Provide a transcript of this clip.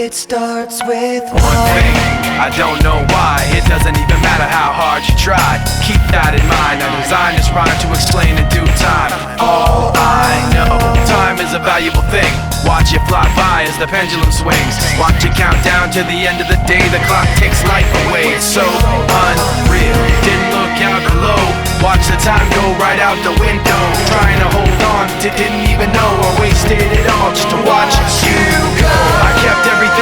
it starts with one thing, I don't know why. It doesn't even matter how hard you try. Keep that in mind. I designed this rhyme to explain in due time. All I know, time is a valuable thing. Watch it fly by as the pendulum swings. Watch it count down to the end of the day. The clock takes life away. It's so unreal. Didn't look out below. Watch the time go right out the window. Trying to hold on to didn't even know I wasted it all just to watch you go. I kept everything